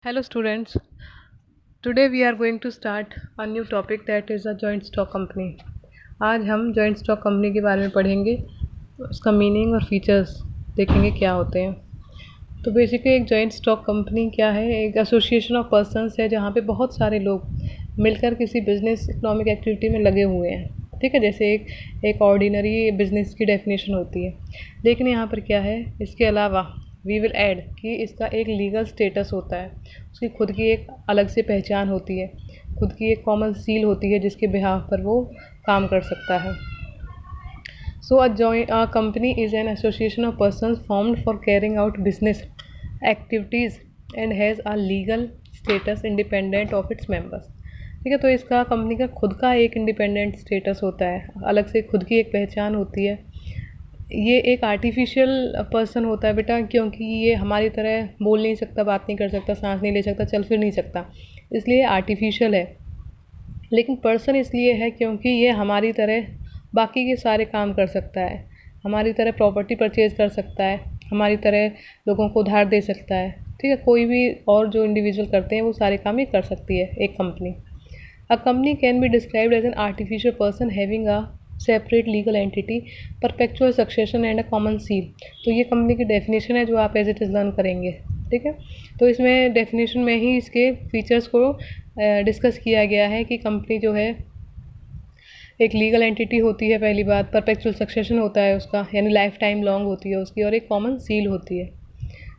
Hello students, today we are going to start a new topic that is a joint stock company. आज हम joint stock company के बारे में पढ़ेंगे, उसका मीनिंग और फीचर्स देखेंगे क्या होते हैं। तो बेसिकली एक जॉइंट स्टॉक कंपनी क्या है, एक एसोसिएशन ऑफ पर्सन्स है जहाँ पे बहुत सारे लोग मिलकर किसी बिजनेस इकोनॉमिक एक्टिविटी में लगे हुए हैं। ठीक है, जैसे एक ऑर्डिनरी बिजनेस की डेफिनेशन होती है, लेकिन यहाँ पर क्या है, इसके अलावा वी विल ऐड कि इसका एक लीगल स्टेटस होता है, उसकी खुद की एक अलग से पहचान होती है, खुद की एक कॉमन सील होती है जिसके बिहाफ पर वो काम कर सकता है। So a company is an association of persons formed for carrying out business activities and has a legal status independent of its members. ठीक है, तो इसका कंपनी का खुद का एक इंडिपेंडेंट स्टेटस होता है, अलग से खुद की एक पहचान होती है। ये एक आर्टिफिशियल पर्सन होता है बेटा, क्योंकि ये हमारी तरह बोल नहीं सकता, बात नहीं कर सकता, सांस नहीं ले सकता, चल फिर नहीं सकता, इसलिए आर्टिफिशियल है। लेकिन पर्सन इसलिए है क्योंकि ये हमारी तरह बाकी के सारे काम कर सकता है, हमारी तरह प्रॉपर्टी परचेज़ कर सकता है, हमारी तरह लोगों को उधार दे सकता है। ठीक है, कोई भी और जो इंडिविजुअल करते हैं वो सारे काम ही कर सकती है एक company. A company can be described as an artificial person having a separate legal entity, perpetual succession and a common seal. तो ये कंपनी की डेफिनेशन है जो आप एज इट इज़ लर्न करेंगे। ठीक है, तो इसमें डेफिनेशन में ही इसके फीचर्स को डिस्कस किया गया है कि कंपनी जो है एक लीगल एंटिटी होती है, पहली बात, परपेचुअल सक्सेशन होता है उसका, यानी लाइफ टाइम लॉन्ग होती है उसकी, और एक कॉमन सील होती है।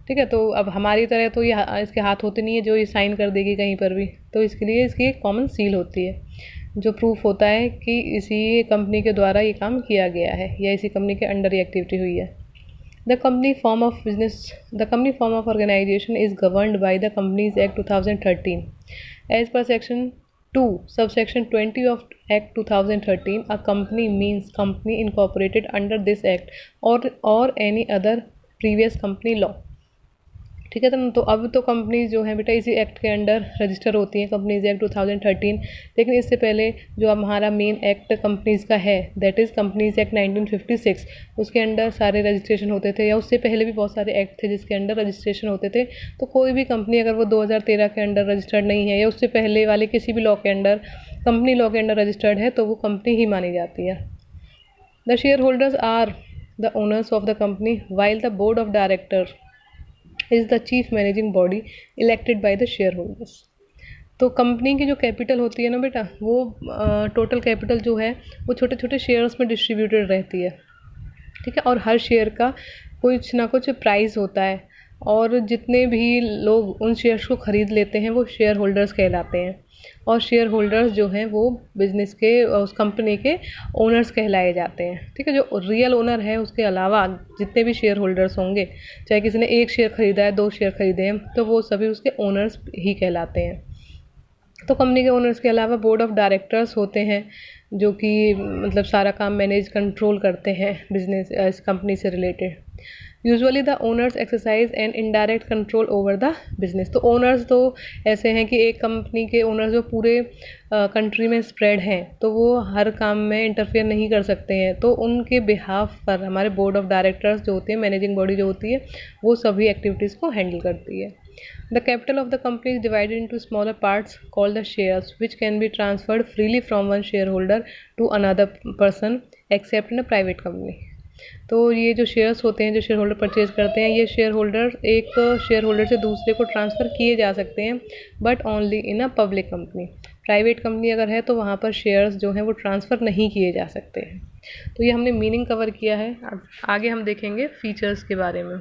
ठीक है, तो अब हमारी तरह तो ये इसके हाथ होते नहीं है जो ये साइन कर देगी कहीं पर भी, तो इसके लिए इसकी एक कॉमन सील होती है जो प्रूफ होता है कि इसी कंपनी के द्वारा ये काम किया गया है या इसी कंपनी के अंडर ये एक्टिविटी हुई है। The company form of organization is governed by the companies act 2013 as per section 2 subsection 20 of Act 2013. A company means company incorporated under this act or any other previous company law. ठीक है, तो अब तो companies जो हैं बेटा इसी act के अंडर रजिस्टर होती हैं, कंपनीज एक्ट 2013। लेकिन इससे पहले जो अब हमारा मेन एक्ट कंपनीज़ का है, दैट इज़ कंपनीज एक्ट 1956, उसके अंडर सारे रजिस्ट्रेशन होते थे, या उससे पहले भी बहुत सारे एक्ट थे जिसके अंडर रजिस्ट्रेशन होते थे। तो कोई भी कंपनी अगर वो 2013 के अंडर रजिस्टर्ड नहीं है या उससे पहले वाले किसी भी लॉ के अंडर, कंपनी लॉ के अंडर रजिस्टर्ड है, तो वो कंपनी ही मानी जाती है। The shareholders are the owners of the company while the board of directors is the chief managing body elected by the shareholders. तो कंपनी की जो कैपिटल होती है ना बेटा, वो टोटल कैपिटल जो है वो छोटे छोटे शेयर्स में डिस्ट्रीब्यूटेड रहती है। ठीक है, और हर शेयर का कुछ ना कुछ प्राइस होता है, और जितने भी लोग उन शेयर्स को ख़रीद लेते हैं वो शेयर होल्डर्स कहलाते हैं, और शेयर होल्डर्स जो हैं वो बिज़नेस के उस कंपनी के ओनर्स कहलाए जाते हैं। ठीक है, जो रियल ओनर है उसके अलावा जितने भी शेयर होल्डर्स होंगे, चाहे किसी ने एक शेयर ख़रीदा है, 2 शेयर ख़रीदे हैं, तो वो सभी उसके ओनर्स ही कहलाते हैं। तो कंपनी के ओनर्स के अलावा बोर्ड ऑफ डायरेक्टर्स होते हैं जो कि मतलब सारा काम मैनेज कंट्रोल करते हैं बिजनेस इस कंपनी से related. Usually the owners exercise and indirect control over the business. तो ओनर्स तो ऐसे हैं कि एक कंपनी के ओनर्स जो पूरे कंट्री में स्प्रेड हैं, तो वो हर काम में इंटरफेयर नहीं कर सकते हैं, तो उनके बिहाफ पर हमारे बोर्ड ऑफ डायरेक्टर्स जो होते हैं, मैनेजिंग बॉडी जो होती है, वो सभी एक्टिविटीज़ को हैंडल करती है। The capital of the company is divided into smaller parts called the shares, which can be transferred freely from one shareholder to another person except in a private company. तो ये जो shares होते हैं, जो share holder purchase करते हैं, ये share holder एक शेयर होल्डर से दूसरे को ट्रांसफ़र किए जा सकते हैं, but only in a public company. Private company अगर है तो वहाँ पर शेयर्स जो हैं वो ट्रांसफ़र नहीं किए जा सकते हैं। तो ये हमने मीनिंग कवर किया है। अब आगे हम देखेंगे फीचर्स के बारे में।